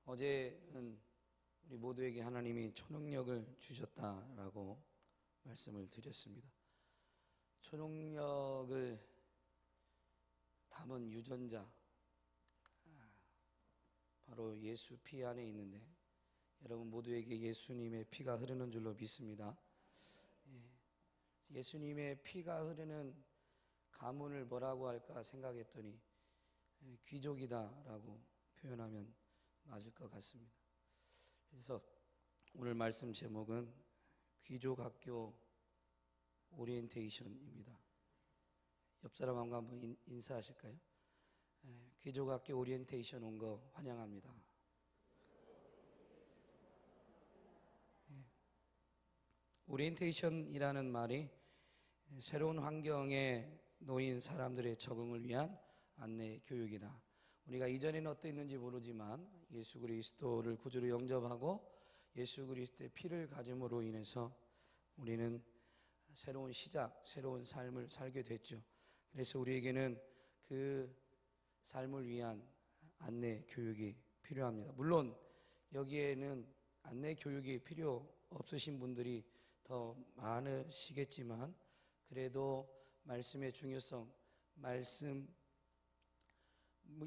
어제는 우리 모두에게 하나님이 초능력을 주셨다라고 말씀을 드렸습니다. 초능력을 담은 유전자, 바로 예수 피 안에 있는데, 여러분 모두에게 예수님의 피가 흐르는 줄로 믿습니다. 예수님의 피가 흐르는 가문을 뭐라고 할까 생각했더니 귀족이다라고 표현하면 맞을 것 같습니다. 그래서 오늘 말씀 제목은 귀족학교 오리엔테이션입니다. 옆 사람하고 한번 인사하실까요? 귀족학교 오리엔테이션 온 거 환영합니다. 오리엔테이션이라는 말이 새로운 환경에 놓인 사람들의 적응을 위한 안내 교육이다. 우리가 이전에는 어땠는지 모르지만 예수 그리스도를 구주로 영접하고 예수 그리스도의 피를 가짐으로 인해서 우리는 새로운 시작, 새로운 삶을 살게 됐죠. 그래서 우리에게는 그 삶을 위한 안내 교육이 필요합니다. 물론 여기에는 안내 교육이 필요 없으신 분들이 더 많으시겠지만, 그래도 말씀의 중요성, 말씀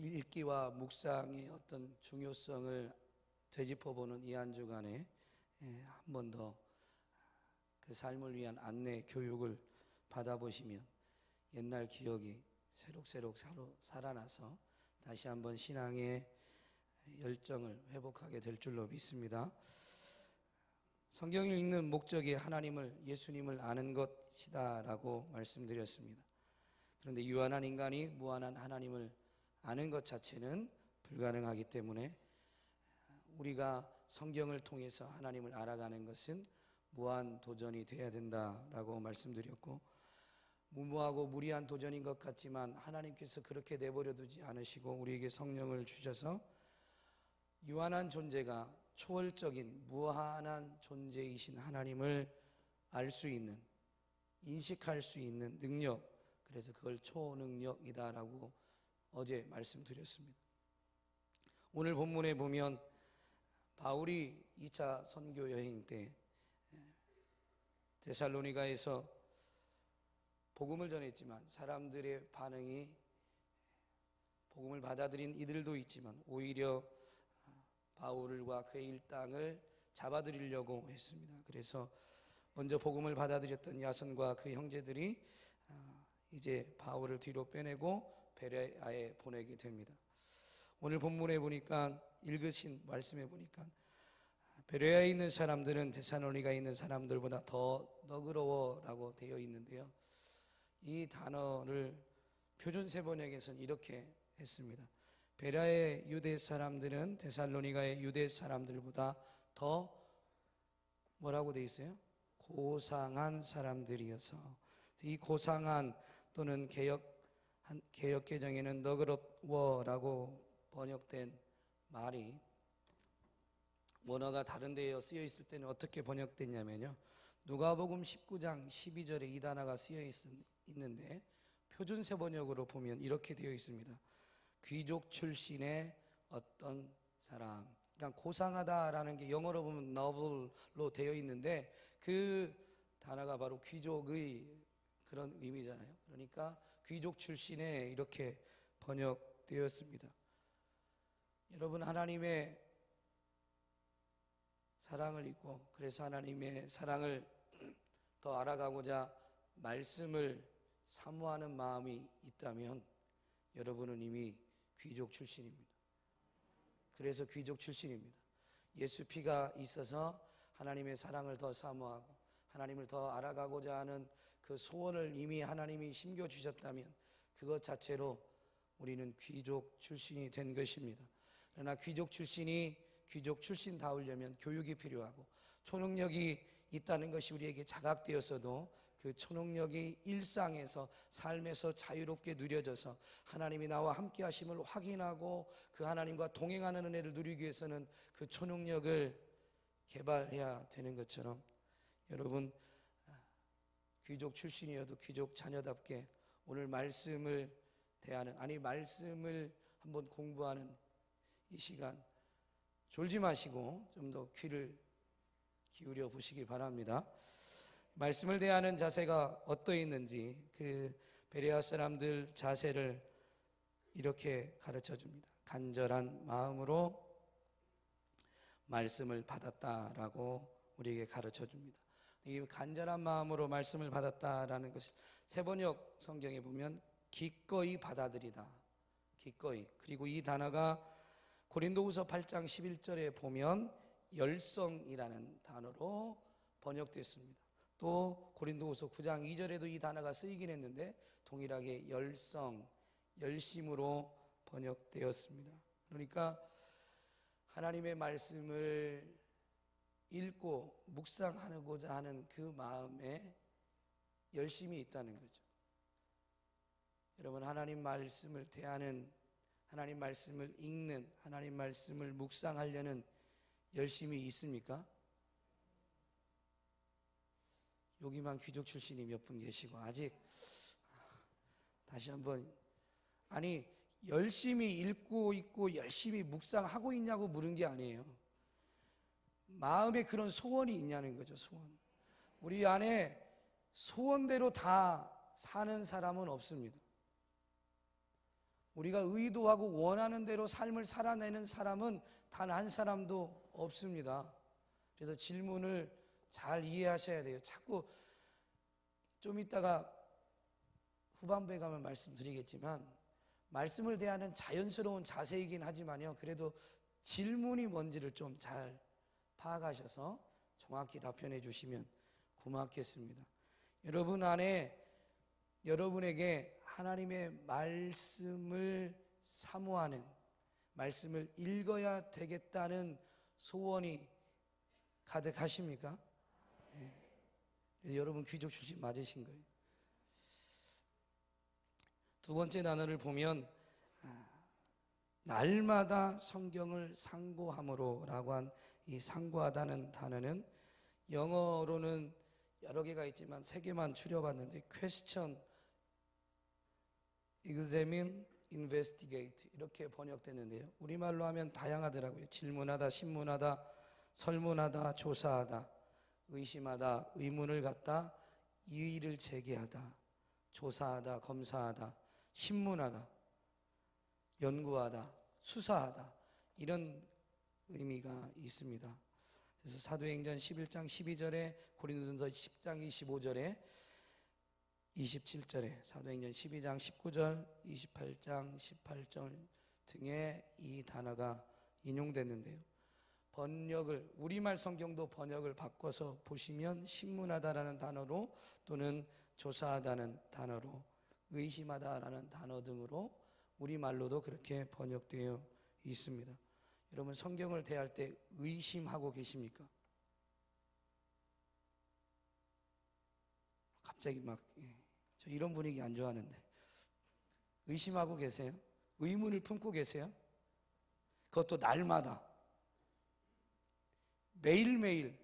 읽기와 묵상의 어떤 중요성을 되짚어보는 이 한 주간에 한 번 더 그 삶을 위한 안내 교육을 받아보시면 옛날 기억이 새록새록 살아나서 다시 한번 신앙의 열정을 회복하게 될 줄로 믿습니다. 성경을 읽는 목적이 하나님을, 예수님을 아는 것이다라고 말씀드렸습니다. 그런데 유한한 인간이 무한한 하나님을 아는 것 자체는 불가능하기 때문에 우리가 성경을 통해서 하나님을 알아가는 것은 무한 도전이 되어야 된다라고 말씀드렸고, 무모하고 무리한 도전인 것 같지만 하나님께서 그렇게 내버려 두지 않으시고 우리에게 성령을 주셔서 유한한 존재가 초월적인 무한한 존재이신 하나님을 알 수 있는, 인식할 수 있는 능력, 그래서 그걸 초능력이다라고 어제 말씀드렸습니다. 오늘 본문에 보면 바울이 2차 선교 여행 때 데살로니가에서 복음을 전했지만 사람들의 반응이, 복음을 받아들인 이들도 있지만 오히려 바울과 그의 일당을 잡아들이려고 했습니다. 그래서 먼저 복음을 받아들였던 야손과 그 형제들이 이제 바울을 뒤로 빼내고 베레아에 보내게 됩니다. 오늘 본문에 보니까, 읽으신 말씀에 보니까 베레아에 있는 사람들은 데살로니가에 있는 사람들보다 더 너그러워라고 되어 있는데요, 이 단어를 표준세 번역에서는 이렇게 했습니다. 베레아의 유대 사람들은 데살로니가의 유대 사람들보다 더 뭐라고 되어 있어요? 고상한 사람들이어서, 이 고상한 또는 개역 개정에는 너그러워라고 번역된 말이 원어가 다른 데에 쓰여 있을 때는 어떻게 번역됐냐면요, 누가복음 19장 12절에 이 단어가 쓰여 있는데 표준세 번역으로 보면 이렇게 되어 있습니다. 귀족 출신의 어떤 사람. 그러니까 고상하다라는 게 영어로 보면 noble로 되어 있는데 그 단어가 바로 귀족의 그런 의미잖아요. 그러니까 귀족 출신의, 이렇게 번역되었습니다. 여러분, 하나님의 사랑을 잊고, 그래서 하나님의 사랑을 더 알아가고자 말씀을 사모하는 마음이 있다면 여러분은 이미 귀족 출신입니다. 그래서 귀족 출신입니다. 예수 피가 있어서 하나님의 사랑을 더 사모하고 하나님을 더 알아가고자 하는 그 소원을 이미 하나님이 심겨주셨다면 그것 자체로 우리는 귀족 출신이 된 것입니다. 그러나 귀족 출신이 귀족 출신다우려면 교육이 필요하고 초능력이 있다는 것이 우리에게 자각되었어도 그 초능력이 일상에서, 삶에서 자유롭게 누려져서 하나님이 나와 함께 하심을 확인하고 그 하나님과 동행하는 은혜를 누리기 위해서는 그 초능력을 개발해야 되는 것처럼, 여러분 귀족 출신이어도 귀족 자녀답게 오늘 말씀을 대하는, 말씀을 한번 공부하는 이 시간 졸지 마시고 좀 더 귀를 기울여 보시기 바랍니다. 말씀을 대하는 자세가 어떠 있는지 그 베레아 사람들 자세를 이렇게 가르쳐 줍니다. 간절한 마음으로 말씀을 받았다라고 우리에게 가르쳐 줍니다. 이 간절한 마음으로 말씀을 받았다라는 것이 세번역 성경에 보면 기꺼이 받아들이다, 기꺼이. 그리고 이 단어가 고린도후서 8장 11절에 보면 열성이라는 단어로 번역됐습니다. 또 고린도후서 9장 2절에도 이 단어가 쓰이긴 했는데 동일하게 열성, 열심으로 번역되었습니다. 그러니까 하나님의 말씀을 읽고 묵상하고자 하는 그 마음에 열심이 있다는 거죠. 여러분, 하나님 말씀을 대하는, 하나님 말씀을 읽는, 하나님 말씀을 묵상하려는 열심이 있습니까? 여기만 귀족 출신이 몇 분 계시고 아직 다시 한번, 아니 열심히 읽고 있고 열심히 묵상하고 있냐고 물은 게 아니에요. 마음에 그런 소원이 있냐는 거죠. 소원. 우리 안에 소원대로 다 사는 사람은 없습니다. 우리가 의도하고 원하는 대로 삶을 살아내는 사람은 단 한 사람도 없습니다. 그래서 질문을 잘 이해하셔야 돼요. 자꾸 좀 이따가 후반부에 가면 말씀드리겠지만 말씀을 대하는 자연스러운 자세이긴 하지만요, 그래도 질문이 뭔지를 좀 잘 파악하셔서 정확히 답변해 주시면 고맙겠습니다. 여러분 안에, 여러분에게 하나님의 말씀을 사모하는, 말씀을 읽어야 되겠다는 소원이 가득하십니까? 네. 여러분 귀족 출신 맞으신 거예요. 두 번째 단어를 보면 날마다 성경을 상고함으로 라고 한 이 상고하다는 단어는 영어로는 여러 개가 있지만 세 개만 추려봤는데 question, examine, investigate 이렇게 번역되는데요, 우리말로 하면 다양하더라고요. 질문하다, 신문하다, 설문하다, 조사하다, 의심하다, 의문을 갖다, 이의를 제기하다, 조사하다, 검사하다, 신문하다, 연구하다, 수사하다, 이런 의미가 있습니다. 그래서 사도행전 11장 12절에, 고린도전서 10장 25절에, 27절에, 사도행전 12장 19절, 28장 18절 등의 이 단어가 인용됐는데요, 번역을, 우리말 성경도 번역을 바꿔서 보시면 신문하다라는 단어로, 또는 조사하다는 단어로, 의심하다라는 단어 등으로 우리말로도 그렇게 번역되어 있습니다. 여러분, 성경을 대할 때 의심하고 계십니까? 갑자기 막, 저 이런 분위기 안 좋아하는데. 의심하고 계세요? 의문을 품고 계세요? 그것도 날마다, 매일매일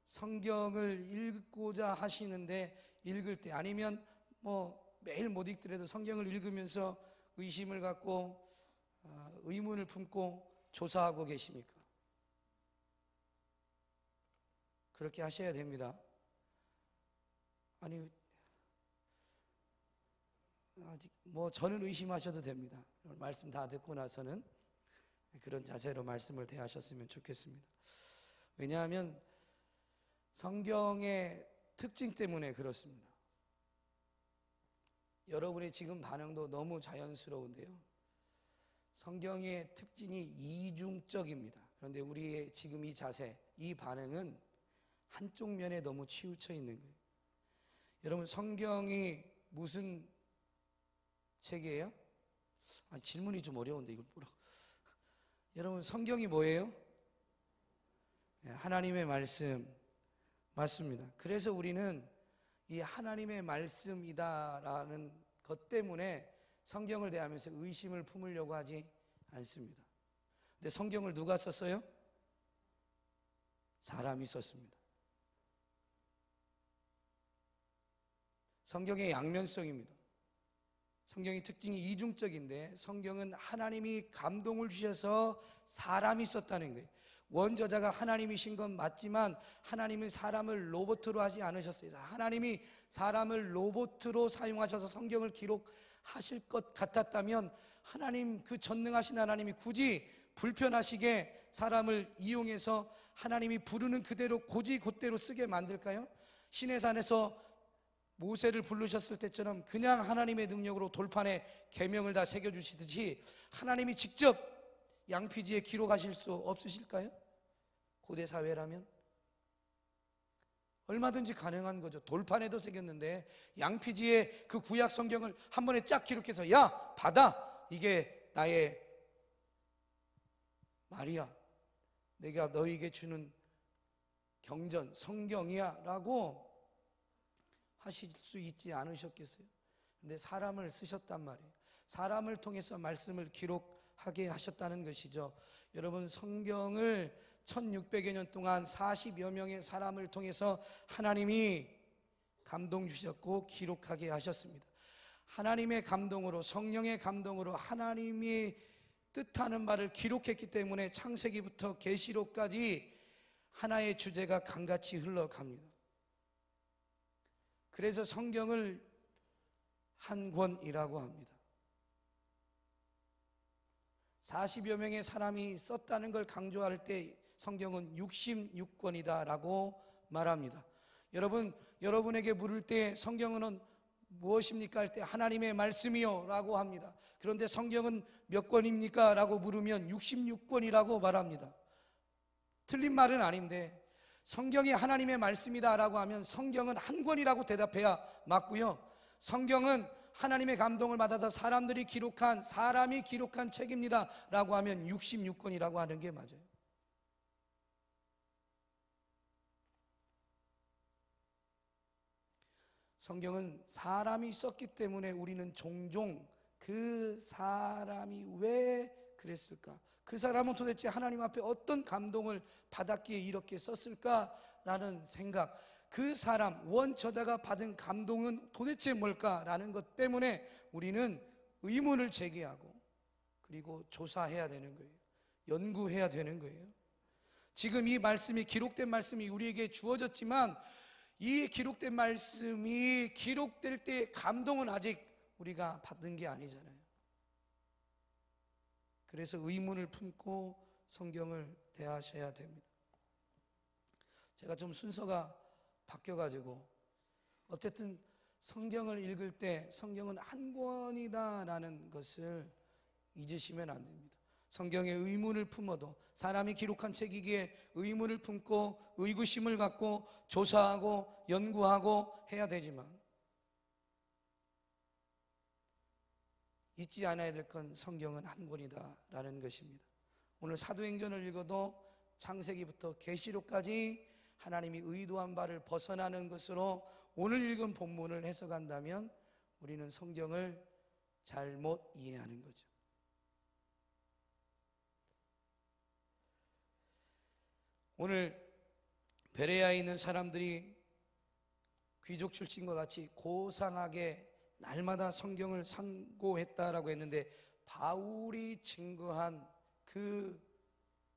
성경을 읽고자 하시는데, 읽을 때, 아니면 뭐 매일 못 읽더라도 성경을 읽으면서 의심을 갖고 의문을 품고 조사하고 계십니까? 그렇게 하셔야 됩니다. 아니, 아직 뭐 저는 의심하셔도 됩니다. 말씀 다 듣고 나서는 그런 자세로 말씀을 대하셨으면 좋겠습니다. 왜냐하면 성경의 특징 때문에 그렇습니다. 여러분의 지금 반응도 너무 자연스러운데요, 성경의 특징이 이중적입니다. 그런데 우리의 지금 이 자세, 이 반응은 한쪽 면에 너무 치우쳐 있는 거예요. 여러분, 성경이 무슨 책이에요? 질문이 좀 어려운데 이걸 뭐라고? 여러분, 성경이 뭐예요? 하나님의 말씀 맞습니다. 그래서 우리는 이 하나님의 말씀이다라는 것 때문에 성경을 대하면서 의심을 품으려고 하지 않습니다. 근데 성경을 누가 썼어요? 사람이 썼습니다. 성경의 양면성입니다. 성경의 특징이 이중적인데, 성경은 하나님이 감동을 주셔서 사람이 썼다는 거예요. 원저자가 하나님이신 건 맞지만 하나님은 사람을 로봇으로 하지 않으셨어요. 하나님이 사람을 로봇으로 사용하셔서 성경을 기록하실 것 같았다면 하나님, 그 전능하신 하나님이 굳이 불편하시게 사람을 이용해서 하나님이 부르는 그대로 곧대로 쓰게 만들까요? 시내산에서 모세를 부르셨을 때처럼 그냥 하나님의 능력으로 돌판에 계명을 다 새겨주시듯이 하나님이 직접 양피지에 기록하실 수 없으실까요? 고대 사회라면 얼마든지 가능한 거죠. 돌판에도 새겼는데 양피지에 그 구약 성경을 한 번에 쫙 기록해서 야 받아, 이게 나의 말이야, 내가 너에게 주는 경전 성경이야 라고 하실 수 있지 않으셨겠어요? 근데 사람을 쓰셨단 말이에요. 사람을 통해서 말씀을 기록하게 하셨다는 것이죠. 여러분, 성경을 1600여 년 동안 40여 명의 사람을 통해서 하나님이 감동 주셨고 기록하게 하셨습니다. 하나님의 감동으로, 성령의 감동으로 하나님이 뜻하는 바를 기록했기 때문에 창세기부터 계시록까지 하나의 주제가 강같이 흘러갑니다. 그래서 성경을 한 권이라고 합니다. 40여 명의 사람이 썼다는 걸 강조할 때 성경은 66권이다 라고 말합니다. 여러분에게 물을 때 성경은 무엇입니까? 할 때 하나님의 말씀이요 라고 합니다. 그런데 성경은 몇 권입니까? 라고 물으면 66권이라고 말합니다. 틀린 말은 아닌데 성경이 하나님의 말씀이다 라고 하면 성경은 한 권이라고 대답해야 맞고요, 성경은 하나님의 감동을 받아서 사람이 기록한 책입니다 라고 하면 66권이라고 하는 게 맞아요. 성경은 사람이 썼기 때문에 우리는 종종 그 사람이 왜 그랬을까? 그 사람은 도대체 하나님 앞에 어떤 감동을 받았기에 이렇게 썼을까라는 생각, 그 사람, 원저자가 받은 감동은 도대체 뭘까라는 것 때문에 우리는 의문을 제기하고 그리고 조사해야 되는 거예요. 연구해야 되는 거예요. 지금 이 말씀이, 기록된 말씀이 우리에게 주어졌지만 이 기록된 말씀이 기록될 때의 감동은 아직 우리가 받은 게 아니잖아요. 그래서 의문을 품고 성경을 대하셔야 됩니다. 제가 좀 순서가 바뀌어가지고 어쨌든 성경을 읽을 때 성경은 한 권이다라는 것을 잊으시면 안 됩니다. 성경에 의문을 품어도, 사람이 기록한 책이기에 의문을 품고 의구심을 갖고 조사하고 연구하고 해야 되지만 잊지 않아야 될 건 성경은 한 권이다라는 것입니다. 오늘 사도행전을 읽어도 창세기부터 계시록까지 하나님이 의도한 바를 벗어나는 것으로 오늘 읽은 본문을 해석한다면 우리는 성경을 잘못 이해하는 거죠. 오늘 베레아에 있는 사람들이 귀족 출신과 같이 고상하게 날마다 성경을 상고했다라고 했는데 바울이 증거한 그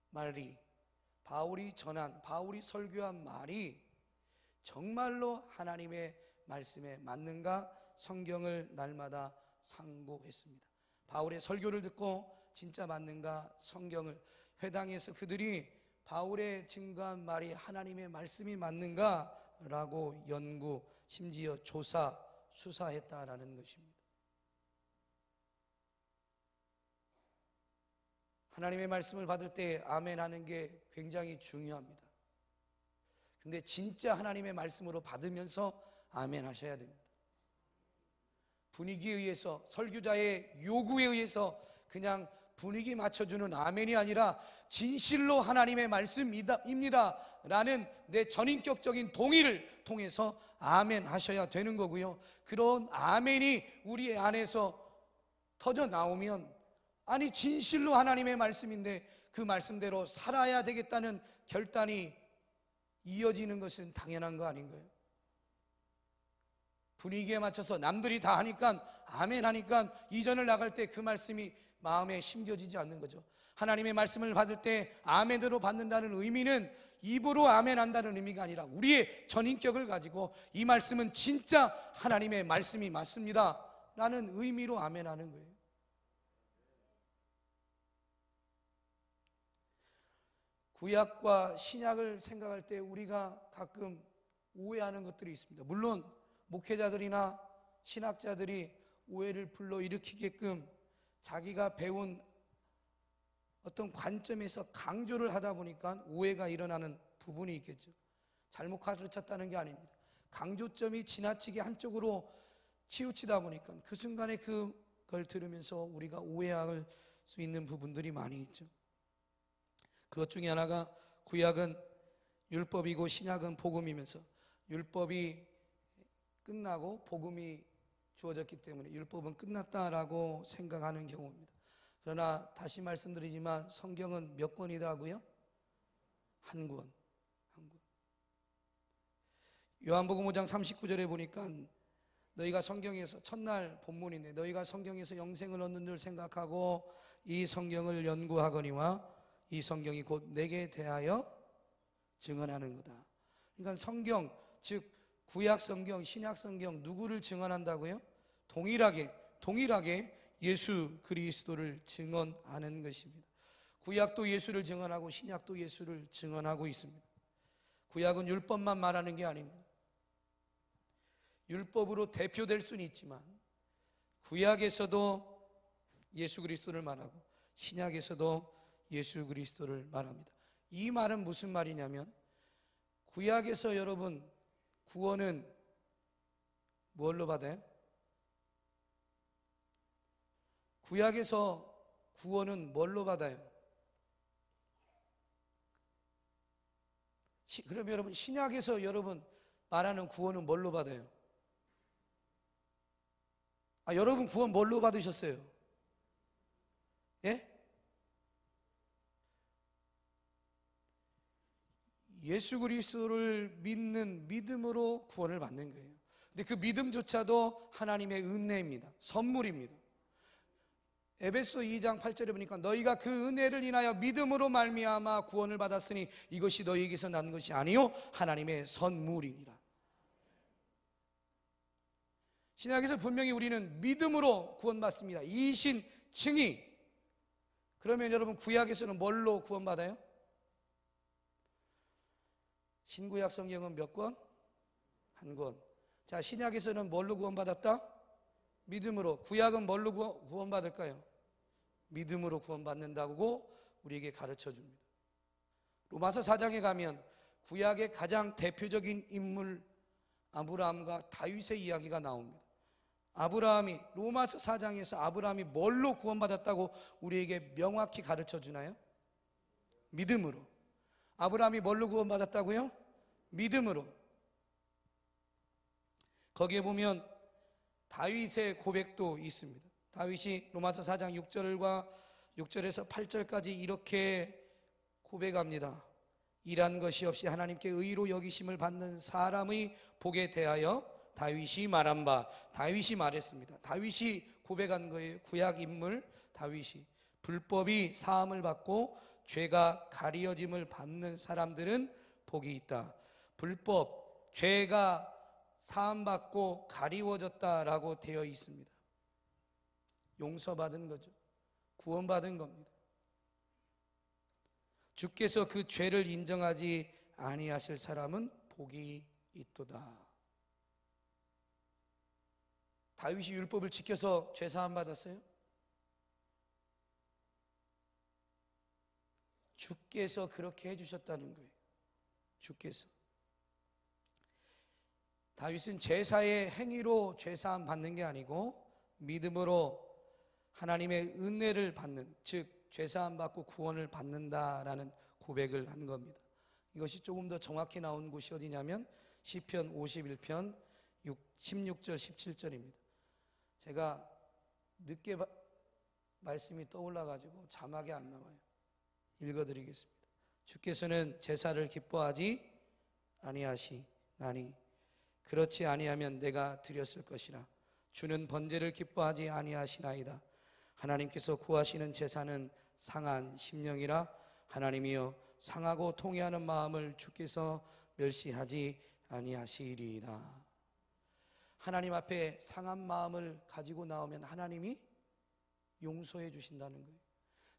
말이, 바울이 전한, 바울이 설교한 말이 정말로 하나님의 말씀에 맞는가? 성경을 날마다 상고했습니다. 바울의 설교를 듣고 진짜 맞는가? 성경을, 회당에서 그들이 바울의 증거한 말이 하나님의 말씀이 맞는가? 라고 연구, 심지어 조사, 수사했다라는 것입니다. 하나님의 말씀을 받을 때 아멘 하는 게 굉장히 중요합니다. 근데 진짜 하나님의 말씀으로 받으면서 아멘 하셔야 됩니다. 분위기에 의해서, 설교자의 요구에 의해서 그냥 분위기 맞춰주는 아멘이 아니라 진실로 하나님의 말씀입니다 라는 내 전인격적인 동의를 통해서 아멘 하셔야 되는 거고요, 그런 아멘이 우리 안에서 터져 나오면, 아니 진실로 하나님의 말씀인데 그 말씀대로 살아야 되겠다는 결단이 이어지는 것은 당연한 거 아닌가요? 분위기에 맞춰서 남들이 다 하니까 아멘 하니까 이전을 나갈 때 그 말씀이 마음에 심겨지지 않는 거죠. 하나님의 말씀을 받을 때 아멘으로 받는다는 의미는 입으로 아멘한다는 의미가 아니라 우리의 전인격을 가지고 이 말씀은 진짜 하나님의 말씀이 맞습니다 라는 의미로 아멘하는 거예요. 구약과 신약을 생각할 때 우리가 가끔 오해하는 것들이 있습니다. 물론 목회자들이나 신학자들이 오해를 불러일으키게끔 자기가 배운 어떤 관점에서 강조를 하다 보니까 오해가 일어나는 부분이 있겠죠. 잘못 가르쳤다는 게 아닙니다. 강조점이 지나치게 한쪽으로 치우치다 보니까 그 순간에 그걸 들으면서 우리가 오해할 수 있는 부분들이 많이 있죠. 그것 중에 하나가 구약은 율법이고 신약은 복음이면서 율법이 끝나고 복음이 주어졌기 때문에 율법은 끝났다라고 생각하는 경우입니다. 그러나 다시 말씀드리지만 성경은 몇 권이더라고요? 한 권. 요한복음 5장 39절에 보니까 너희가 성경에서 첫날 본문인데 너희가 성경에서 영생을 얻는 줄 생각하고 이 성경을 연구하거니와 이 성경이 곧 내게 대하여 증언하는 거다. 그러니까 성경, 즉 구약 성경, 신약 성경 누구를 증언한다고요? 동일하게 예수 그리스도를 증언하는 것입니다. 구약도 예수를 증언하고 신약도 예수를 증언하고 있습니다. 구약은 율법만 말하는 게 아닙니다. 율법으로 대표될 수는 있지만 구약에서도 예수 그리스도를 말하고 신약에서도 예수 그리스도를 말합니다. 이 말은 무슨 말이냐면 구약에서 여러분 구원은 뭘로 받아요? 구약에서 구원은 뭘로 받아요? 그럼 여러분 신약에서 여러분 말하는 구원은 뭘로 받아요? 여러분 구원 뭘로 받으셨어요? 예? 예수 그리스도를 믿는 믿음으로 구원을 받는 거예요. 근데 그 믿음조차도 하나님의 은혜입니다. 선물입니다. 에베소 2장 8절에 보니까 너희가 그 은혜를 인하여 믿음으로 말미암아 구원을 받았으니 이것이 너희에게서 난 것이 아니요 하나님의 선물이니라. 신약에서 분명히 우리는 믿음으로 구원받습니다. 이신 증이. 그러면 여러분 구약에서는 뭘로 구원받아요? 신구약 성경은 몇 권? 한 권. 자, 신약에서는 뭘로 구원받았다? 믿음으로. 구약은 뭘로 구원받을까요? 믿음으로 구원받는다고 우리에게 가르쳐 줍니다. 로마서 4장에 가면 구약의 가장 대표적인 인물 아브라함과 다윗의 이야기가 나옵니다. 아브라함이 로마서 4장에서 아브라함이 뭘로 구원받았다고 우리에게 명확히 가르쳐 주나요? 믿음으로. 아브라함이 뭘로 구원받았다고요? 믿음으로. 거기에 보면 다윗의 고백도 있습니다. 다윗이 로마서 4장 6절에서 8절까지 이렇게 고백합니다. 일한 것이 없이 하나님께 의로 여기심을 받는 사람의 복에 대하여 다윗이 말한 바, 다윗이 말했습니다. 다윗이 고백한 거예요. 구약 인물 다윗이. 불법이 사함을 받고 죄가 가리어짐을 받는 사람들은 복이 있다. 불법, 죄가 사함받고 가리워졌다라고 되어 있습니다. 용서받은 거죠. 구원받은 겁니다. 주께서 그 죄를 인정하지 아니하실 사람은 복이 있도다. 다윗이 율법을 지켜서 죄 사함 받았어요? 주께서 그렇게 해주셨다는 거예요. 주께서. 다윗은 제사의 행위로 죄 사함 받는 게 아니고 믿음으로 하나님의 은혜를 받는, 즉 죄 사함 받고 구원을 받는다라는 고백을 한 겁니다. 이것이 조금 더 정확히 나온 곳이 어디냐면 시편 51편 16절 17절입니다. 제가 늦게 말씀이 떠올라가지고 자막이 안 나와요. 읽어드리겠습니다. 주께서는 제사를 기뻐하지 아니하시나니 그렇지 아니하면 내가 드렸을 것이라. 주는 번제를 기뻐하지 아니하시나이다. 하나님께서 구하시는 제사는 상한 심령이라. 하나님이여 상하고 통회하는 마음을 주께서 멸시하지 아니하시리라. 하나님 앞에 상한 마음을 가지고 나오면 하나님이 용서해 주신다는 거예요.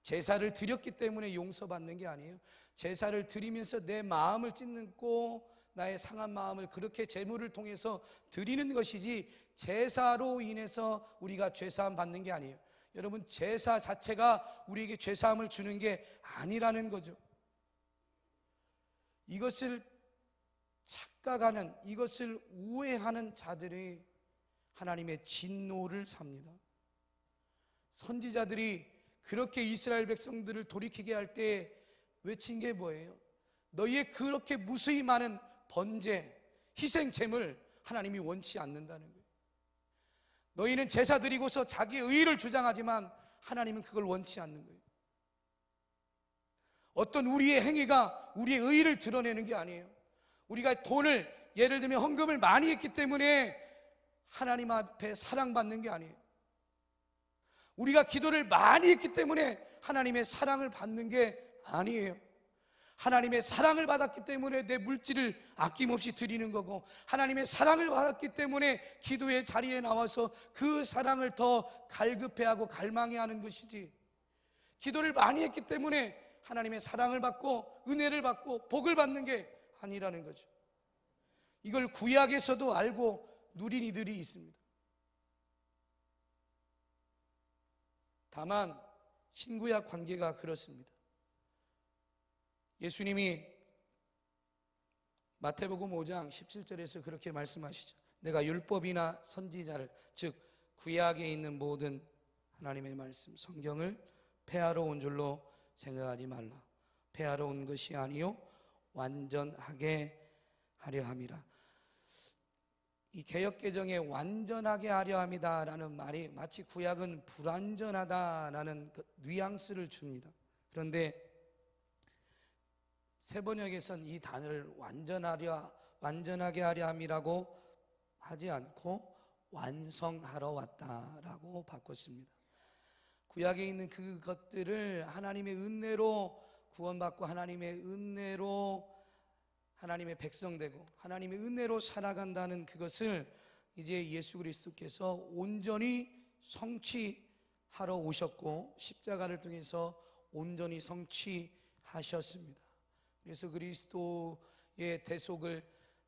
제사를 드렸기 때문에 용서받는 게 아니에요. 제사를 드리면서 내 마음을 찢고 나의 상한 마음을 그렇게 제물을 통해서 드리는 것이지, 제사로 인해서 우리가 죄사함 받는 게 아니에요. 여러분, 제사 자체가 우리에게 죄사함을 주는 게 아니라는 거죠. 이것을 착각하는, 이것을 오해하는 자들이 하나님의 진노를 삽니다. 선지자들이 그렇게 이스라엘 백성들을 돌이키게 할 때 외친 게 뭐예요? 너희의 그렇게 무수히 많은 번제, 희생 제물 하나님이 원치 않는다는 거예요. 너희는 제사 드리고서 자기의 의의를 주장하지만 하나님은 그걸 원치 않는 거예요. 어떤 우리의 행위가 우리의 의의를 드러내는 게 아니에요. 우리가 돈을, 예를 들면 헌금을 많이 했기 때문에 하나님 앞에 사랑받는 게 아니에요. 우리가 기도를 많이 했기 때문에 하나님의 사랑을 받는 게 아니에요. 하나님의 사랑을 받았기 때문에 내 물질을 아낌없이 드리는 거고, 하나님의 사랑을 받았기 때문에 기도의 자리에 나와서 그 사랑을 더 갈급해하고 갈망해하는 것이지, 기도를 많이 했기 때문에 하나님의 사랑을 받고 은혜를 받고 복을 받는 게 아니라는 거죠. 이걸 구약에서도 알고 누린 이들이 있습니다. 다만 신구약 관계가 그렇습니다. 예수님이 마태복음 5장 17절에서 그렇게 말씀하시죠. 내가 율법이나 선지자를, 즉 구약에 있는 모든 하나님의 말씀, 성경을 폐하러 온 줄로 생각하지 말라. 폐하러 온 것이 아니요 완전하게 하려 함이라. 이 개역개정에 완전하게 하려 함이다라는 말이 마치 구약은 불완전하다라는 그 뉘앙스를 줍니다. 그런데 세번역에선 이 단어를 완전하게 하려 함이라고 하지 않고 완성하러 왔다라고 바꿨습니다. 구약에 있는 그것들을 하나님의 은혜로 구원받고 하나님의 은혜로 하나님의 백성 되고 하나님의 은혜로 살아간다는 그것을 이제 예수 그리스도께서 온전히 성취하러 오셨고 십자가를 통해서 온전히 성취하셨습니다. 그래서 그리스도의 대속을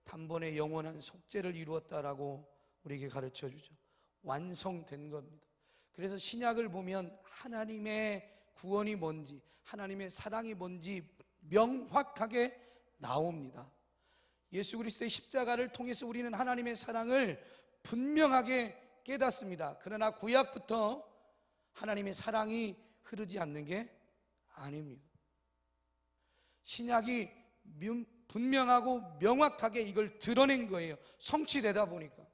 단번에 영원한 속죄를 이루었다라고 우리에게 가르쳐 주죠. 완성된 겁니다. 그래서 신약을 보면 하나님의 구원이 뭔지, 하나님의 사랑이 뭔지 명확하게 나옵니다. 예수 그리스도의 십자가를 통해서 우리는 하나님의 사랑을 분명하게 깨닫습니다. 그러나 구약부터 하나님의 사랑이 흐르지 않는 게 아닙니다. 신약이 분명하고 명확하게 이걸 드러낸 거예요. 성취되다 보니까.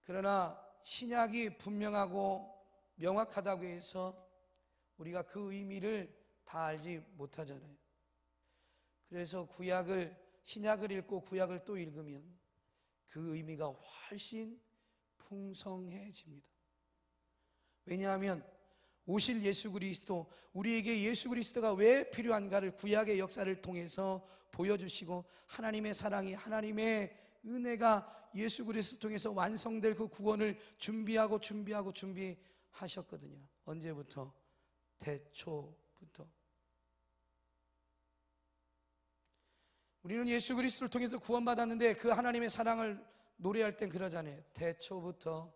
그러나 신약이 분명하고 명확하다고 해서 우리가 그 의미를 다 알지 못하잖아요. 그래서 신약을 읽고 구약을 또 읽으면 그 의미가 훨씬 풍성해집니다. 왜냐하면 오실 예수 그리스도, 우리에게 예수 그리스도가 왜 필요한가를 구약의 역사를 통해서 보여주시고 하나님의 사랑이, 하나님의 은혜가 예수 그리스도 통해서 완성될 그 구원을 준비하셨거든요. 언제부터? 대초부터. 우리는 예수 그리스도를 통해서 구원받았는데 그 하나님의 사랑을 노래할 땐 그러잖아요. 대초부터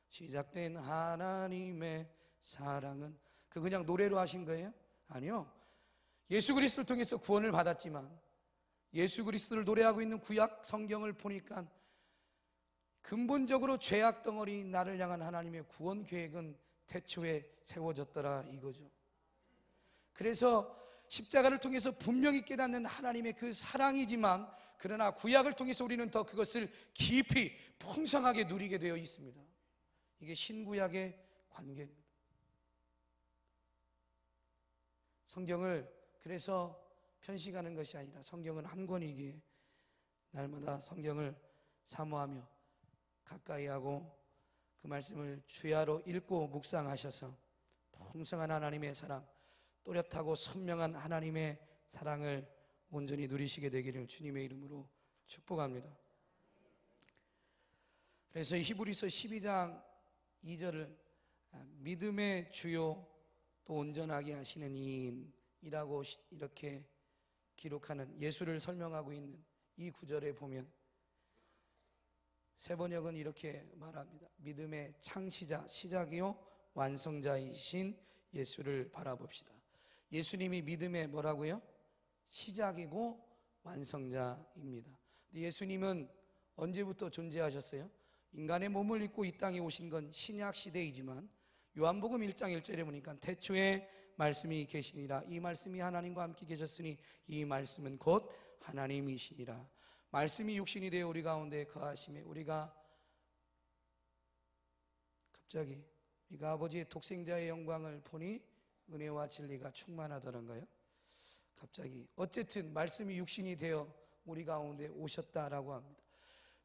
시작된 하나님의 사랑은. 그냥 노래로 하신 거예요? 아니요. 예수 그리스도를 통해서 구원을 받았지만 예수 그리스도를 노래하고 있는 구약 성경을 보니까 근본적으로 죄악 덩어리인 나를 향한 하나님의 구원 계획은 태초에 세워졌더라 이거죠. 그래서 십자가를 통해서 분명히 깨닫는 하나님의 그 사랑이지만, 그러나 구약을 통해서 우리는 더 그것을 깊이 풍성하게 누리게 되어 있습니다. 이게 신구약의 관계입니다. 성경을 그래서 편식하는 것이 아니라 성경은 한 권이기에 날마다 성경을 사모하며 가까이하고 그 말씀을 주야로 읽고 묵상하셔서 풍성한 하나님의 사랑, 또렷하고 선명한 하나님의 사랑을 온전히 누리시게 되기를 주님의 이름으로 축복합니다. 그래서 히브리서 12장 2절을 믿음의 주요 또 온전하게 하시는 이인이라고 이렇게 기록하는, 예수를 설명하고 있는 이 구절에 보면 세번역은 이렇게 말합니다. 믿음의 창시자, 시작이요 완성자이신 예수를 바라봅시다. 예수님이 믿음의 뭐라고요? 시작이고 완성자입니다. 예수님은 언제부터 존재하셨어요? 인간의 몸을 입고 이 땅에 오신 건 신약 시대이지만 요한복음 1장 1절에 보니까 태초에 말씀이 계시니라. 이 말씀이 하나님과 함께 계셨으니 이 말씀은 곧 하나님이시니라. 말씀이 육신이 되어 우리 가운데 거하심에 우리가 갑자기 네가 아버지의 독생자의 영광을 보니 은혜와 진리가 충만하더란가요? 갑자기 어쨌든 말씀이 육신이 되어 우리 가운데 오셨다라고 합니다.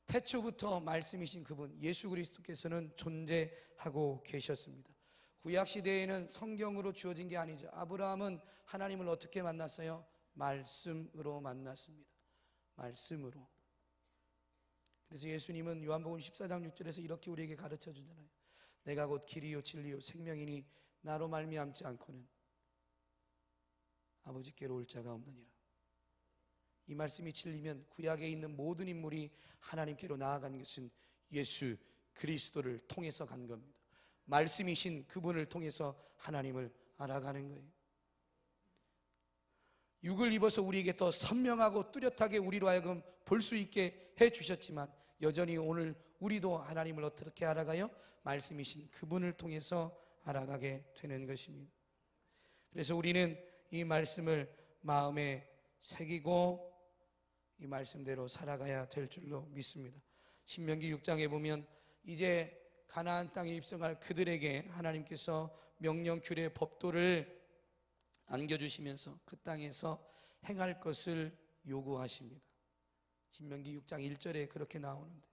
태초부터 말씀이신 그분 예수 그리스도께서는 존재하고 계셨습니다. 구약시대에는 성경으로 주어진 게 아니죠. 아브라함은 하나님을 어떻게 만났어요? 말씀으로 만났습니다. 말씀으로. 그래서 예수님은 요한복음 14장 6절에서 이렇게 우리에게 가르쳐 주잖아요. 내가 곧 길이요 진리요 생명이니 나로 말미암지 않고는 아버지께로 올 자가 없느니라. 이 말씀이 진리면 구약에 있는 모든 인물이 하나님께로 나아간 것은 예수 그리스도를 통해서 간 겁니다. 말씀이신 그분을 통해서 하나님을 알아가는 거예요. 육을 입어서 우리에게 더 선명하고 뚜렷하게 우리로 하여금 볼 수 있게 해주셨지만 여전히 오늘 우리도 하나님을 어떻게 알아가요? 말씀이신 그분을 통해서 알아가게 되는 것입니다. 그래서 우리는 이 말씀을 마음에 새기고 이 말씀대로 살아가야 될 줄로 믿습니다. 신명기 6장에 보면 이제 가나안 땅에 입성할 그들에게 하나님께서 명령, 규례, 법도를 안겨주시면서 그 땅에서 행할 것을 요구하십니다. 신명기 6장 1절에 그렇게 나오는데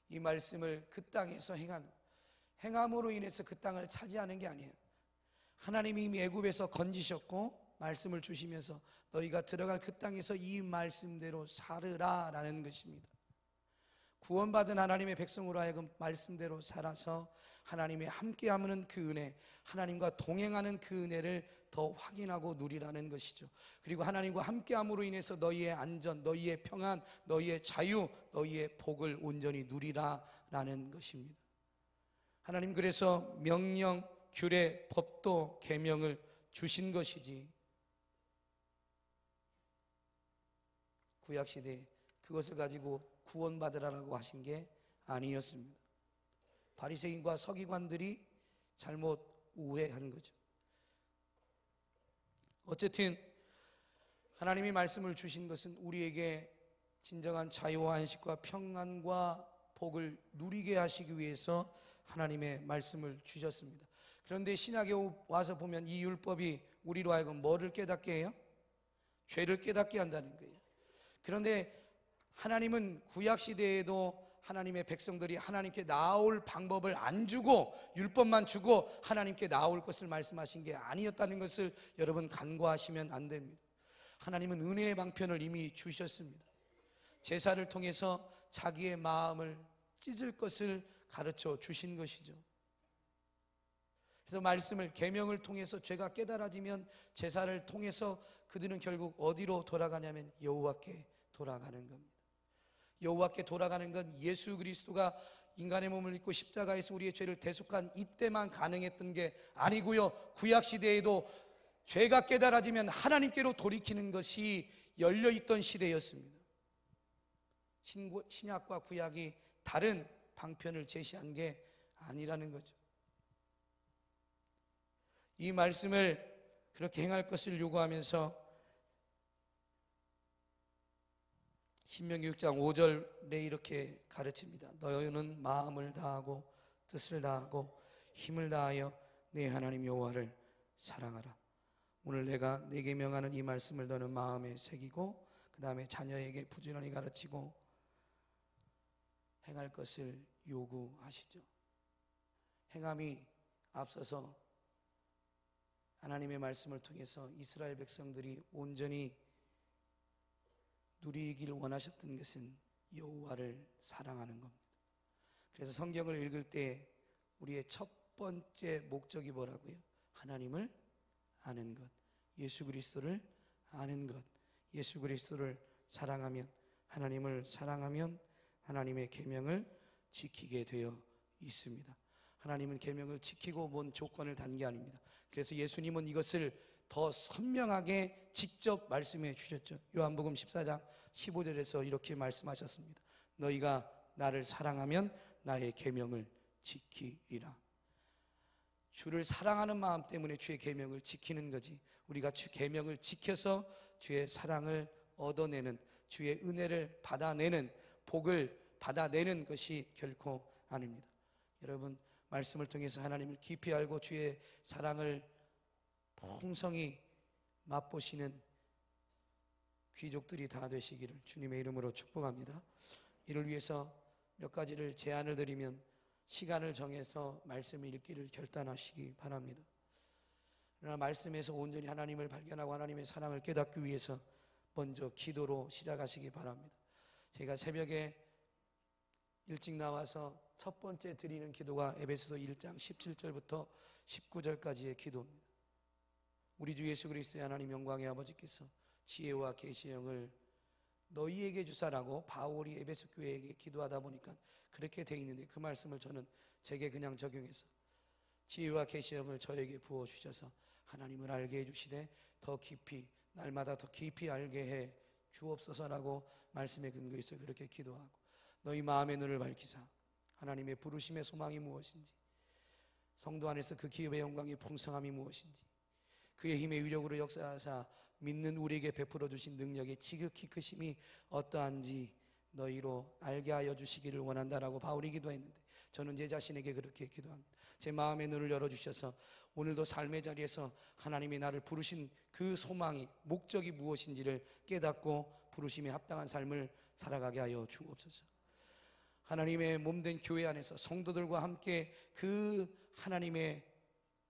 이 말씀을 그 땅에서 행함으로 인해서 그 땅을 차지하는 게 아니에요. 하나님이 이미 애굽에서 건지셨고 말씀을 주시면서 너희가 들어갈 그 땅에서 이 말씀대로 살으라 라는 것입니다. 구원받은 하나님의 백성으로 하여금 말씀대로 살아서 하나님의 함께하는 그 은혜, 하나님과 동행하는 그 은혜를 더 확인하고 누리라는 것이죠. 그리고 하나님과 함께함으로 인해서 너희의 안전, 너희의 평안, 너희의 자유, 너희의 복을 온전히 누리라라는 것입니다. 하나님 그래서 명령, 규례, 법도, 계명을 주신 것이지 구약시대에 그것을 가지고 구원받으라고 하신 게 아니었습니다. 바리새인과 서기관들이 잘못 우회한 거죠. 어쨌든 하나님이 말씀을 주신 것은 우리에게 진정한 자유와 안식과 평안과 복을 누리게 하시기 위해서 하나님의 말씀을 주셨습니다. 그런데 신약에 와서 보면 이 율법이 우리로 하여금 뭐를 깨닫게 해요? 죄를 깨닫게 한다는 거예요. 그런데 하나님은 구약시대에도 하나님의 백성들이 하나님께 나올 방법을 안 주고 율법만 주고 하나님께 나올 것을 말씀하신 게 아니었다는 것을 여러분 간과하시면 안 됩니다. 하나님은 은혜의 방편을 이미 주셨습니다. 제사를 통해서 자기의 마음을 찢을 것을 가르쳐 주신 것이죠. 그래서 말씀을 계명을 통해서 죄가 깨달아지면 제사를 통해서 그들은 결국 어디로 돌아가냐면 여호와께 돌아가는 겁니다. 여호와께 돌아가는 건 예수 그리스도가 인간의 몸을 입고 십자가에서 우리의 죄를 대속한 이때만 가능했던 게 아니고요. 구약시대에도 죄가 깨달아지면 하나님께로 돌이키는 것이 열려있던 시대였습니다. 신약과 구약이 다른 방편을 제시한 게 아니라는 거죠. 이 말씀을 그렇게 행할 것을 요구하면서 신명기 6장 5절에 이렇게 가르칩니다. 너희는 마음을 다하고 뜻을 다하고 힘을 다하여 내 하나님 여호와를 사랑하라. 오늘 내가 네게 명하는 이 말씀을 너는 마음에 새기고 그 다음에 자녀에게 부지런히 가르치고 행할 것을 요구하시죠. 행함이 앞서서 하나님의 말씀을 통해서 이스라엘 백성들이 온전히 누리길 원하셨던 것은 여호와를 사랑하는 겁니다. 그래서 성경을 읽을 때 우리의 첫 번째 목적이 뭐라고요? 하나님을 아는 것, 예수 그리스도를 아는 것. 예수 그리스도를 사랑하면, 하나님을 사랑하면 하나님의 계명을 지키게 되어 있습니다. 하나님은 계명을 지키고 뭔 조건을 단 게 아닙니다. 그래서 예수님은 이것을 더 선명하게 직접 말씀해 주셨죠. 요한복음 14장 15절에서 이렇게 말씀하셨습니다. 너희가 나를 사랑하면 나의 계명을 지키리라. 주를 사랑하는 마음 때문에 주의 계명을 지키는 거지, 우리가 주 계명을 지켜서 주의 사랑을 얻어내는, 주의 은혜를 받아내는, 복을 받아내는 것이 결코 아닙니다. 여러분, 말씀을 통해서 하나님을 깊이 알고 주의 사랑을 풍성히 맛보시는 귀족들이 다 되시기를 주님의 이름으로 축복합니다. 이를 위해서 몇 가지를 제안을 드리면 시간을 정해서 말씀을 읽기를 결단하시기 바랍니다. 그러나 말씀에서 온전히 하나님을 발견하고 하나님의 사랑을 깨닫기 위해서 먼저 기도로 시작하시기 바랍니다. 제가 새벽에 일찍 나와서 첫 번째 드리는 기도가 에베소서 1장 17절부터 19절까지의 기도입니다. 우리 주 예수 그리스도의 하나님 영광의 아버지께서 지혜와 계시의 영을 너희에게 주사라고 바울이 에베소 교회에게 기도하다 보니까 그렇게 돼 있는데, 그 말씀을 저는 제게 그냥 적용해서 지혜와 계시의 영을 저에게 부어 주셔서 하나님을 알게 해 주시되 더 깊이, 날마다 더 깊이 알게 해 주옵소서라고 말씀에 근거해서 그렇게 기도하고, 너희 마음의 눈을 밝히사 하나님의 부르심의 소망이 무엇인지, 성도 안에서 그 기업의 영광의 풍성함이 무엇인지, 그의 힘의 위력으로 역사하사 믿는 우리에게 베풀어 주신 능력의 지극히 크심이 어떠한지 너희로 알게 하여 주시기를 원한다라고 바울이 기도했는데, 저는 제 자신에게 그렇게 기도합니다. 제 마음의 눈을 열어주셔서 오늘도 삶의 자리에서 하나님이 나를 부르신 그 소망이, 목적이 무엇인지를 깨닫고 부르심에 합당한 삶을 살아가게 하여 주옵소서. 하나님의 몸된 교회 안에서 성도들과 함께 그 하나님의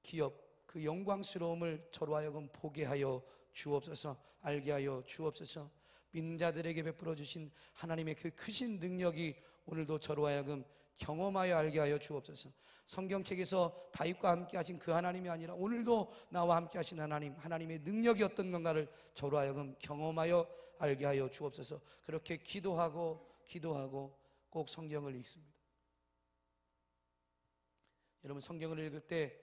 기업, 그 영광스러움을 저로 하여금 보게 하여 주옵소서. 알게 하여 주옵소서. 믿는 자들에게 베풀어 주신 하나님의 그 크신 능력이 오늘도 저로 하여금 경험하여 알게 하여 주옵소서. 성경책에서 다윗과 함께 하신 그 하나님이 아니라 오늘도 나와 함께 하신 하나님, 하나님의 능력이 어떤 건가를 저로 하여금 경험하여 알게 하여 주옵소서. 그렇게 기도하고 꼭 성경을 읽습니다. 여러분, 성경을 읽을 때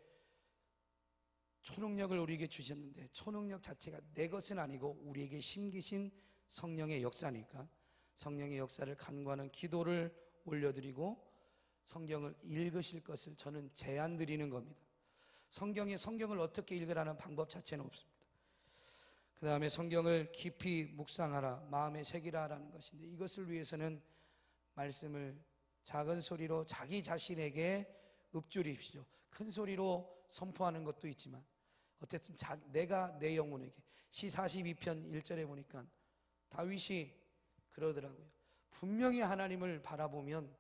초능력을 우리에게 주셨는데, 초능력 자체가 내 것은 아니고 우리에게 심기신 성령의 역사니까 성령의 역사를 간구하는 기도를 올려드리고 성경을 읽으실 것을 저는 제안 드리는 겁니다. 성경을 어떻게 읽으라는 방법 자체는 없습니다. 그 다음에 성경을 깊이 묵상하라, 마음에 새기라라는 것인데, 이것을 위해서는 말씀을 작은 소리로 자기 자신에게 읊조리십시오. 큰 소리로 선포하는 것도 있지만 어쨌든 내가 내 영혼에게, 시 42편 1절에 보니까 다윗이 그러더라고요. 분명히 하나님을 바라보면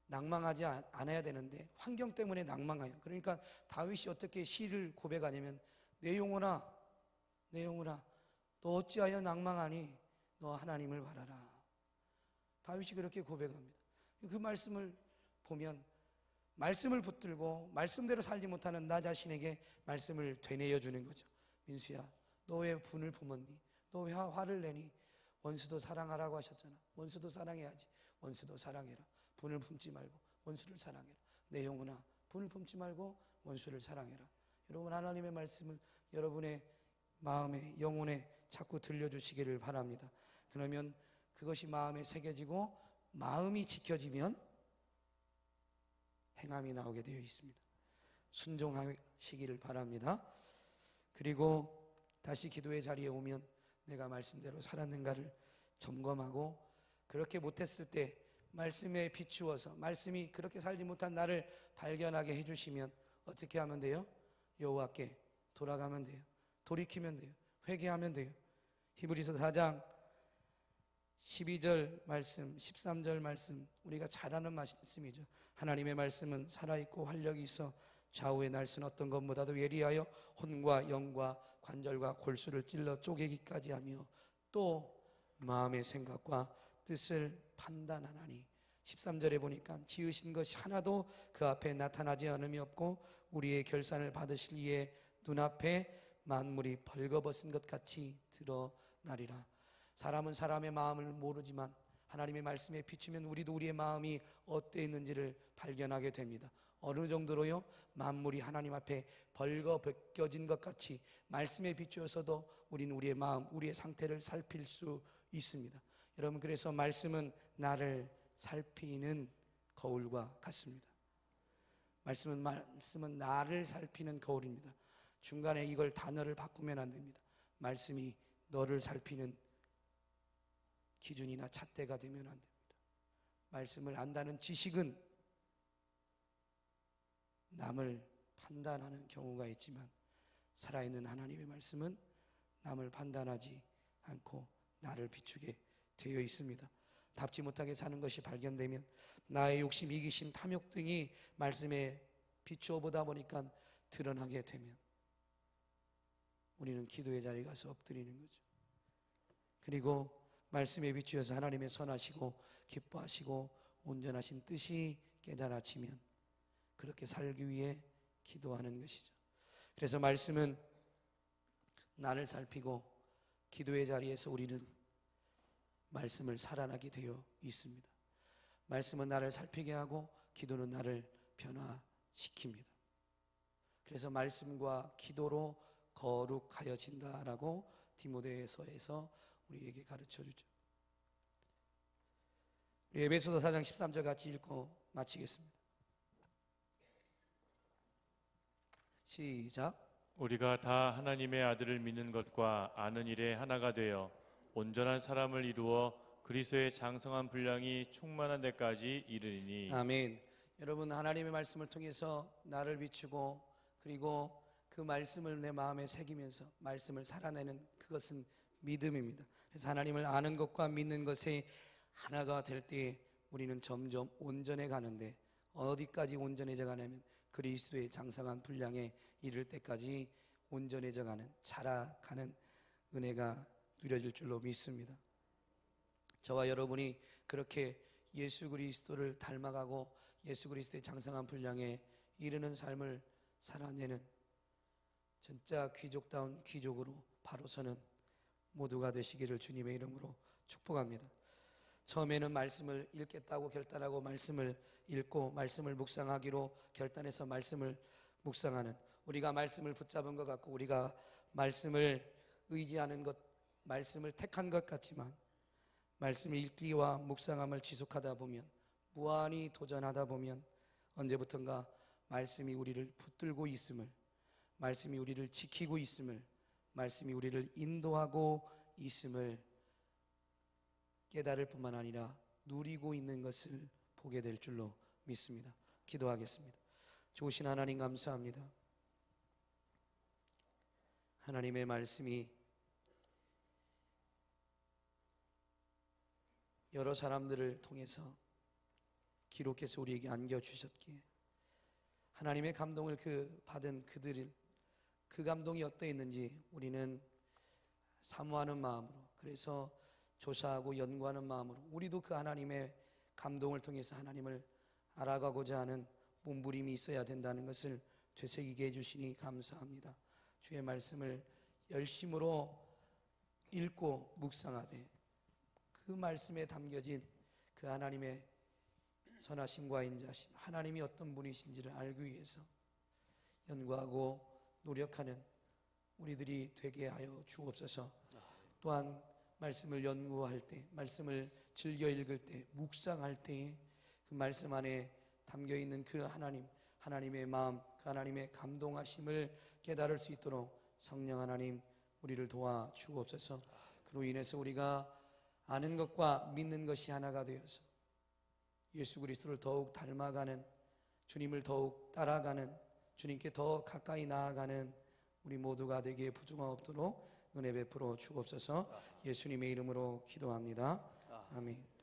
낭망하지 않아야 되는데 환경 때문에 낭망해요. 그러니까 다윗이 어떻게 시를 고백하냐면, 내 영혼아 너 어찌하여 낭망하니 너 하나님을 바라라. 다윗이 그렇게 고백합니다. 그 말씀을 보면 말씀을 붙들고 말씀대로 살지 못하는 나 자신에게 말씀을 되뇌어 주는 거죠. 민수야, 너 왜 분을 품었니? 너 왜 화를 내니? 원수도 사랑하라고 하셨잖아. 원수도 사랑해야지. 원수도 사랑해라. 분을 품지 말고 원수를 사랑해라. 내 영혼아, 분을 품지 말고 원수를 사랑해라. 여러분, 하나님의 말씀을 여러분의 마음에, 영혼에 자꾸 들려주시기를 바랍니다. 그러면 그것이 마음에 새겨지고 마음이 지켜지면 행함이 나오게 되어 있습니다. 순종하시기를 바랍니다. 그리고 다시 기도의 자리에 오면 내가 말씀대로 살았는가를 점검하고, 그렇게 못했을 때 말씀에 비추어서 말씀이 그렇게 살지 못한 나를 발견하게 해주시면 어떻게 하면 돼요? 여호와께 돌아가면 돼요. 돌이키면 돼요. 회개하면 돼요. 히브리서 4장 12절 말씀, 13절 말씀, 우리가 잘 아는 말씀이죠. 하나님의 말씀은 살아있고 활력이 있어 좌우의 날선 어떤 것보다도 예리하여 혼과 영과 관절과 골수를 찔러 쪼개기까지 하며 또 마음의 생각과 뜻을 판단하나니. 13절에 보니까 지으신 것이 하나도 그 앞에 나타나지 않음이 없고 우리의 결산을 받으실 이의 눈앞에 만물이 벌거벗은 것 같이 드러나리라. 사람은 사람의 마음을 모르지만 하나님의 말씀에 비추면 우리도 우리의 마음이 어떠해 있는지를 발견하게 됩니다. 어느 정도로요? 만물이 하나님 앞에 벌거벗겨진 것 같이 말씀에 비추어서도 우리는 우리의 마음, 우리의 상태를 살필 수 있습니다. 여러분, 그래서 말씀은 나를 살피는 거울과 같습니다. 말씀은 나를 살피는 거울입니다. 중간에 이걸 단어를 바꾸면 안 됩니다. 말씀이 너를 살피는 기준이나 잣대가 되면 안 됩니다. 말씀을 안다는 지식은 남을 판단하는 경우가 있지만 살아있는 하나님의 말씀은 남을 판단하지 않고 나를 비추게 되어 있습니다. 답지 못하게 사는 것이 발견되면 나의 욕심, 이기심, 탐욕 등이 말씀에 비추어 보다 보니까 드러나게 되면 우리는 기도의 자리에 가서 엎드리는 거죠. 그리고 말씀에 비추어서 하나님의 선하시고 기뻐하시고 온전하신 뜻이 깨달아지면 그렇게 살기 위해 기도하는 것이죠. 그래서 말씀은 나를 살피고 기도의 자리에서 우리는 말씀을 살아나게 되어 있습니다. 말씀은 나를 살피게 하고 기도는 나를 변화시킵니다. 그래서 말씀과 기도로 거룩하여진다라고 디모데서에서 우리에게 가르쳐주죠. 우리 에베소서 4장 13절 같이 읽고 마치겠습니다. 시작. 우리가 다 하나님의 아들을 믿는 것과 아는 일에 하나가 되어 온전한 사람을 이루어 그리스도의 장성한 분량이 충만한 데까지 이르리니. 아멘. 여러분, 하나님의 말씀을 통해서 나를 비추고 그리고 그 말씀을 내 마음에 새기면서 말씀을 살아내는 그것은 믿음입니다. 그래서 하나님을 아는 것과 믿는 것이 하나가 될 때 우리는 점점 온전해 가는데 어디까지 온전해져 가냐면 그리스도의 장성한 분량에 이를 때까지 온전해져 가는, 자라가는 은혜가 누려질 줄로 믿습니다. 저와 여러분이 그렇게 예수 그리스도를 닮아가고 예수 그리스도의 장성한 분량에 이르는 삶을 살아내는 진짜 귀족다운 귀족으로 바로 서는 모두가 되시기를 주님의 이름으로 축복합니다. 처음에는 말씀을 읽겠다고 결단하고 말씀을 읽고 말씀을 묵상하기로 결단해서 말씀을 묵상하는, 우리가 말씀을 붙잡은 것 같고 우리가 말씀을 의지하는 것, 말씀을 택한 것 같지만 말씀을 읽기와 묵상함을 지속하다 보면, 무한히 도전하다 보면 언제부턴가 말씀이 우리를 붙들고 있음을, 말씀이 우리를 지키고 있음을, 말씀이 우리를 인도하고 있음을 깨달을 뿐만 아니라 누리고 있는 것을 보게 될 줄로 믿습니다. 기도하겠습니다. 좋으신 하나님 감사합니다. 하나님의 말씀이 여러 사람들을 통해서 기록해서 우리에게 안겨주셨기에 하나님의 감동을 받은 그들을, 그 감동이 어떠했는지 우리는 사모하는 마음으로, 그래서 조사하고 연구하는 마음으로 우리도 그 하나님의 감동을 통해서 하나님을 알아가고자 하는 몸부림이 있어야 된다는 것을 되새기게 해주시니 감사합니다. 주의 말씀을 열심으로 읽고 묵상하되 그 말씀에 담겨진 그 하나님의 선하심과 인자심, 하나님이 어떤 분이신지를 알기 위해서 연구하고 노력하는 우리들이 되게 하여 주옵소서. 또한 말씀을 연구할 때, 말씀을 즐겨 읽을 때, 묵상할 때에 그 말씀 안에 담겨있는 그 하나님의 마음, 그 하나님의 감동하심을 깨달을 수 있도록 성령 하나님 우리를 도와 주옵소서. 그로 인해서 우리가 아는 것과 믿는 것이 하나가 되어서 예수 그리스도를 더욱 닮아가는, 주님을 더욱 따라가는, 주님께 더 가까이 나아가는 우리 모두가 되기에 부족함 없도록 은혜 베풀어 주옵소서. 예수님의 이름으로 기도합니다. 아멘.